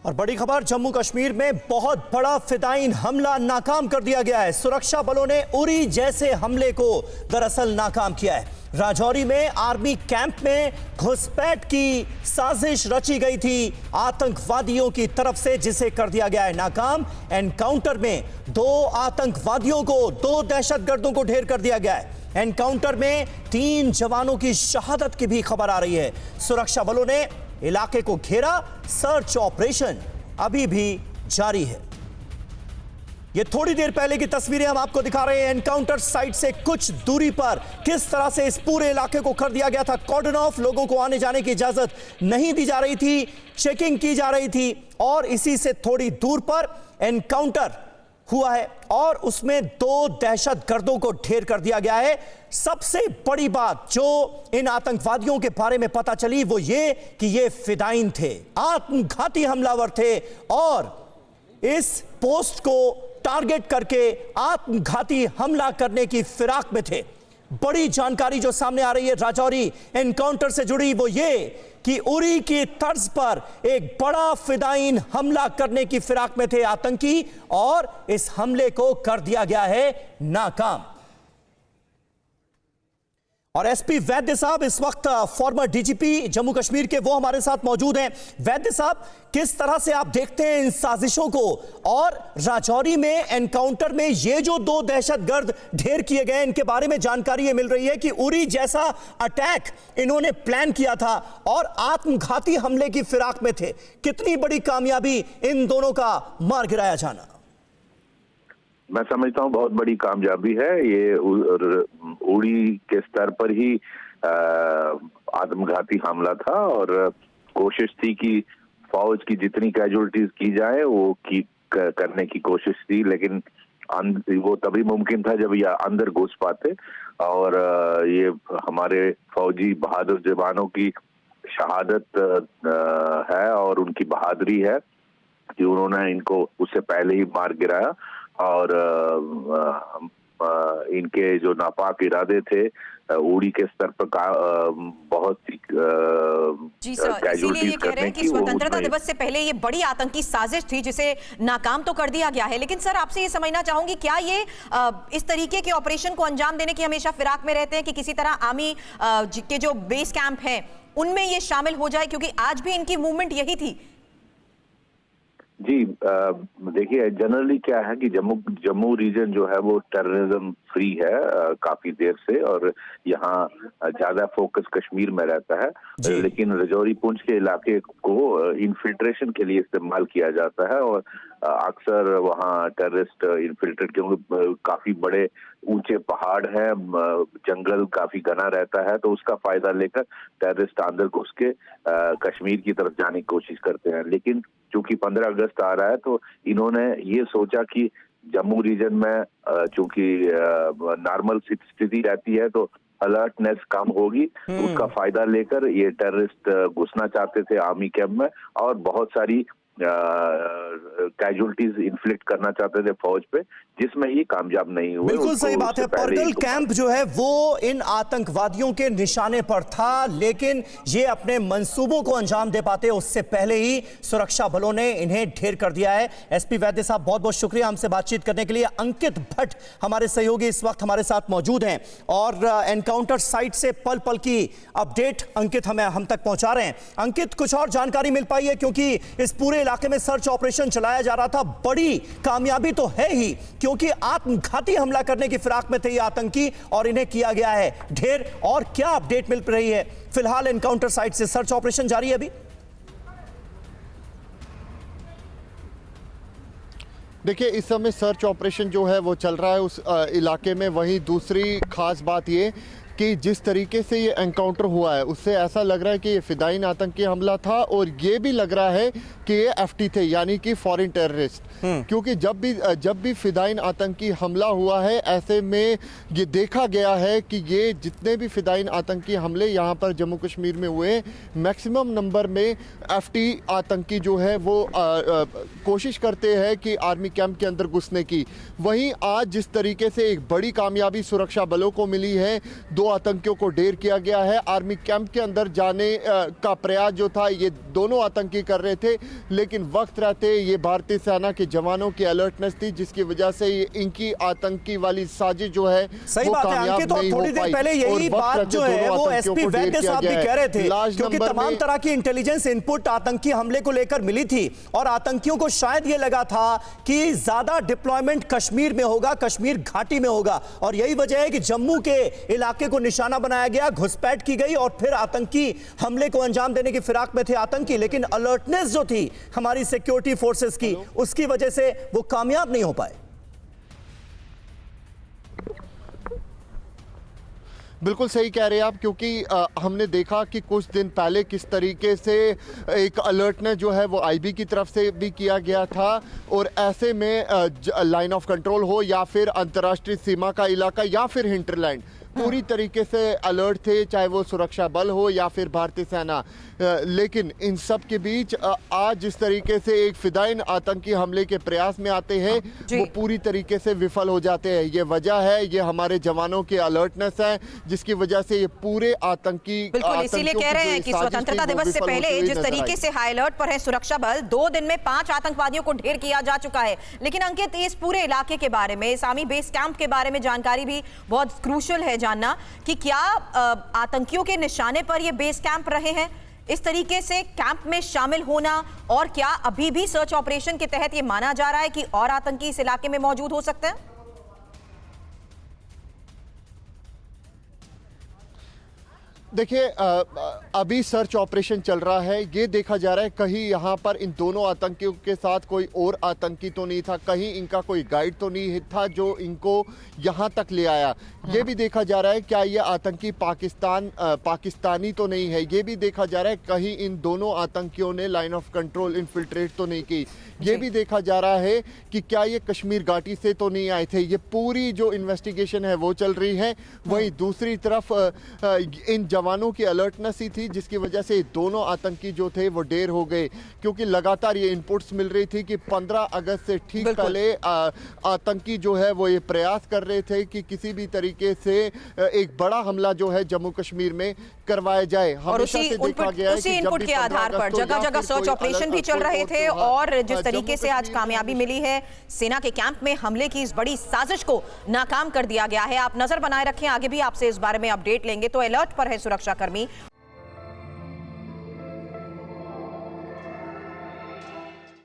और बड़ी खबर, जम्मू कश्मीर में बहुत बड़ा फिदायीन हमला नाकाम कर दिया गया है। सुरक्षा बलों ने उरी जैसे हमले को दरअसल नाकाम किया है। राजौरी में आर्मी कैंप में घुसपैठ की साजिश रची गई थी आतंकवादियों की तरफ से, जिसे कर दिया गया है नाकाम। एनकाउंटर में 2 आतंकवादियों को, 2 दहशतगर्दों को ढेर कर दिया गया है। एनकाउंटर में 3 जवानों की शहादत की भी खबर आ रही है। सुरक्षा बलों ने इलाके को घेरा, सर्च ऑपरेशन अभी भी जारी है। ये थोड़ी देर पहले की तस्वीरें हम आपको दिखा रहे हैं। एनकाउंटर साइट से कुछ दूरी पर किस तरह से इस पूरे इलाके को कर दिया गया था कॉर्डन ऑफ। लोगों को आने जाने की इजाजत नहीं दी जा रही थी, चेकिंग की जा रही थी, और इसी से थोड़ी दूर पर एनकाउंटर हुआ है और उसमें 2 दहशतगर्दों को ढेर कर दिया गया है। सबसे बड़ी बात जो इन आतंकवादियों के बारे में पता चली वो ये कि ये फिदायीन थे, आत्मघाती हमलावर थे और इस पोस्ट को टारगेट करके आत्मघाती हमला करने की फिराक में थे। बड़ी जानकारी जो सामने आ रही है राजौरी एनकाउंटर से जुड़ी वो ये कि उरी की तर्ज पर एक बड़ा फिदायीन हमला करने की फिराक में थे आतंकी और इस हमले को कर दिया गया है नाकाम। और एसपी वैद्य साहब इस वक्त फॉर्मर डीजीपी जम्मू कश्मीर के, वो हमारे साथ मौजूद हैं। वैद्य साहब, किस तरह से आप देखते हैं इन साजिशों को, और राजौरी में एनकाउंटर में ये जो 2 दहशतगर्द ढेर किए गए, इनके बारे में जानकारी ये मिल रही है कि उरी जैसा अटैक इन्होंने प्लान किया था और आत्मघाती हमले की फिराक में थे। कितनी बड़ी कामयाबी इन दोनों का मार गिराया जाना? मैं समझता हूँ बहुत बड़ी कामयाबी है। ये उड़ी के स्तर पर ही आत्मघाती हमला था और कोशिश थी कि फौज की जितनी कैजुअलिटीज की जाए वो करने की कोशिश थी, लेकिन वो तभी मुमकिन था जब ये अंदर घुस पाते। और ये हमारे फौजी बहादुर जवानों की शहादत है और उनकी बहादुरी है कि उन्होंने इनको उससे पहले ही मार गिराया। और इनके जो नापाक इरादे थे उड़ी के स्तर पर बहुत सी जी सर, इसीलिए ये कह रहे हैं कि स्वतंत्रता दिवस से पहले ये बड़ी आतंकी साजिश थी जिसे नाकाम तो कर दिया गया है। लेकिन सर, आपसे ये समझना चाहूंगी, क्या ये इस तरीके के ऑपरेशन को अंजाम देने की हमेशा फिराक में रहते हैं कि किसी तरह आर्मी के जो बेस कैंप हैं उनमें ये शामिल हो जाए, क्योंकि आज भी इनकी मूवमेंट यही थी? जी, देखिए जनरली क्या है कि जम्मू रीजन जो है वो टेररिज्म फ्री है काफी देर से, और यहाँ ज्यादा फोकस कश्मीर में रहता है। लेकिन राजौरी पुंछ के इलाके को इन्फिल्ट्रेशन के लिए इस्तेमाल किया जाता है और अक्सर वहाँ टेररिस्ट इन्फिल्ट्रेट, क्योंकि काफी बड़े ऊंचे पहाड़ हैं, जंगल काफी घना रहता है, तो उसका फायदा लेकर टेररिस्ट अंदर घुस के कश्मीर की तरफ जाने की कोशिश करते हैं। लेकिन चूंकि 15 अगस्त आ रहा है तो इन्होंने ये सोचा कि जम्मू रीजन में चूंकि नॉर्मल स्थिति रहती है तो अलर्टनेस कम होगी, उसका फायदा लेकर ये टेररिस्ट घुसना चाहते थे आर्मी कैंप में और बहुत सारी कैजुअलिटीज इन्फ्लिक्ट करना चाहते थे फौज पे, जिसमें ये कामयाब नहीं हुए। बिल्कुल सही बात है। पर्गल कैंप जो है वो इन आतंकवादियों के निशाने पर था, लेकिन ये अपने मंसूबों को अंजाम दे पाते उससे पहले ही सुरक्षा बलों ने इन्हें ढेर कर दिया है। एसपी वैद्य साहब, बहुत बहुत शुक्रिया हमसे बातचीत करने के लिए। अंकित भट्ट हमारे सहयोगी इस वक्त हमारे साथ मौजूद हैं और एनकाउंटर साइट से पल पल की अपडेट अंकित हम तक पहुंचा रहे हैं। अंकित, कुछ और जानकारी मिल पाई है, क्योंकि इस पूरे इलाके में सर्च ऑपरेशन चलाया जा रहा था। बड़ी कामयाबी तो है ही, क्योंकि आत्मघाती हमला करने की फिराक में थे ये आतंकी और इन्हें किया गया है ढेर। और क्या अपडेट मिल रही है? फिलहाल एनकाउंटर साइट से सर्च ऑपरेशन जारी है अभी। देखिए, इस समय सर्च ऑपरेशन जो है वो चल रहा है उस इलाके में। वहीं दूसरी खास बात ये कि जिस तरीके से ये एनकाउंटर हुआ है उससे ऐसा लग रहा है कि ये फिदायीन आतंकी हमला था, और ये भी लग रहा है कि ये एफटी थे, यानी कि फॉरेन टेररिस्ट। क्योंकि जब भी फिदायीन आतंकी हमला हुआ है, ऐसे में ये देखा गया है कि ये जितने भी फिदायीन आतंकी हमले यहाँ पर जम्मू कश्मीर में हुए, मैक्सिमम नंबर में एफटी आतंकी जो है वो कोशिश करते हैं कि आर्मी कैंप के अंदर घुसने की। वहीं आज जिस तरीके से एक बड़ी कामयाबी सुरक्षा बलों को मिली है, 2 आतंकियों को ढेर किया गया है। आर्मी कैंप के अंदर जाने का प्रयास जो था ये दोनों आतंकी कर रहे थे, लेकिन वक्त रहते ये भारतीय सेना के जवानों की अलर्टनेस थी, जिसकी वजह से ये इनकी आतंकी वाली साजिश जो है सही वो बात है कामयाब अंकित। और नहीं हो थोड़ी देर पाई। पहले यही और वक्त बात रहते जो है दोनों वो आतंकियों एसपी को ढेर वैद्य किया साहब भी गया कह रहे थे, लार्ज क्योंकि नंबर तमाम में तरह की इंटेलिजेंस इनपुट आतंकी हमले को लेकर मिली थी और आतंकियों को शायद ये लगा था कि ज्यादा डिप्लॉयमेंट कश्मीर में होगा, कश्मीर घाटी में होगा, और यही वजह है कि जम्मू के इलाके को निशाना बनाया गया, घुसपैठ की गई और फिर आतंकी हमले को अंजाम देने की फिराक में थे आतंकी। लेकिन अलर्टनेस जो थी हमारी सिक्योरिटी फोर्सेस की, उसकी वजह से वो कामयाब नहीं हो पाए। बिल्कुल सही कह रहे हैं आप, क्योंकि हमने देखा कि कुछ दिन पहले किस तरीके से एक अलर्टनेस जो है वो आईबी की तरफ से भी किया गया था, और ऐसे में लाइन ऑफ कंट्रोल हो या फिर अंतर्राष्ट्रीय सीमा का इलाका या फिर हिंटरलैंड, पूरी तरीके से अलर्ट थे, चाहे वो सुरक्षा बल हो या फिर भारतीय सेना। लेकिन इन सब के बीच आज जिस तरीके से एक फिदायीन आतंकी हमले के प्रयास में आते हैं वो पूरी तरीके से विफल हो जाते हैं। ये वजह है, ये हमारे जवानों की अलर्टनेस है, जिसकी वजह से ये पूरे आतंकी बिल्कुल इसीलिए कह रहे हैं कि स्वतंत्रता दिवस से पहले जिस तरीके से हाई अलर्ट पर है सुरक्षा बल, 2 दिन में 5 आतंकवादियों को ढेर किया जा चुका है। लेकिन अंकित, इस पूरे इलाके के बारे में, इस आर्मी बेस कैंप के बारे में जानकारी भी बहुत क्रूशियल है जानना कि क्या आतंकियों के निशाने पर ये बेस कैंप रहे हैं, इस तरीके से कैंप में शामिल होना, और क्या अभी भी सर्च ऑपरेशन के तहत ये माना जा रहा है कि और आतंकी इस इलाके में मौजूद हो सकते हैं? देखिए, अभी सर्च ऑपरेशन चल रहा है। ये देखा जा रहा है कहीं यहाँ पर इन दोनों आतंकियों के साथ कोई और आतंकी तो नहीं था, कहीं इनका कोई गाइड तो नहीं था जो इनको यहाँ तक ले आया। ये भी देखा जा रहा है क्या ये आतंकी पाकिस्तानी तो नहीं है। ये भी देखा जा रहा है कहीं इन दोनों आतंकियों ने लाइन ऑफ कंट्रोल इन्फिल्ट्रेट तो नहीं की। ये भी देखा जा रहा है कि क्या ये कश्मीर घाटी से तो नहीं आए थे। ये पूरी जो इन्वेस्टिगेशन है वो चल रही है। वहीं दूसरी तरफ इन जवानों की अलर्टनेस ही थी जिसकी वजह से दोनों आतंकी जो थे वो ढेर हो गए, क्योंकि लगातार ये इनपुट्स मिल रही थी कि 15 अगस्त से ठीक पहले आतंकी जो है वो ये प्रयास कर रहे थे कि किसी भी तरीके से एक बड़ा हमला जो है जम्मू कश्मीर में करवाया जाए। और उसी इनपुट के आधार पर जगह जगह सर्च ऑपरेशन भी चल रहे थे, और जिस तरीके से आज कामयाबी मिली है, सेना के कैंप में हमले की इस बड़ी साजिश को नाकाम कर दिया गया है। आप नजर बनाए रखें, आगे भी आपसे इस बारे में अपडेट लेंगे। तो अलर्ट पर है सुरक्षा कर्मी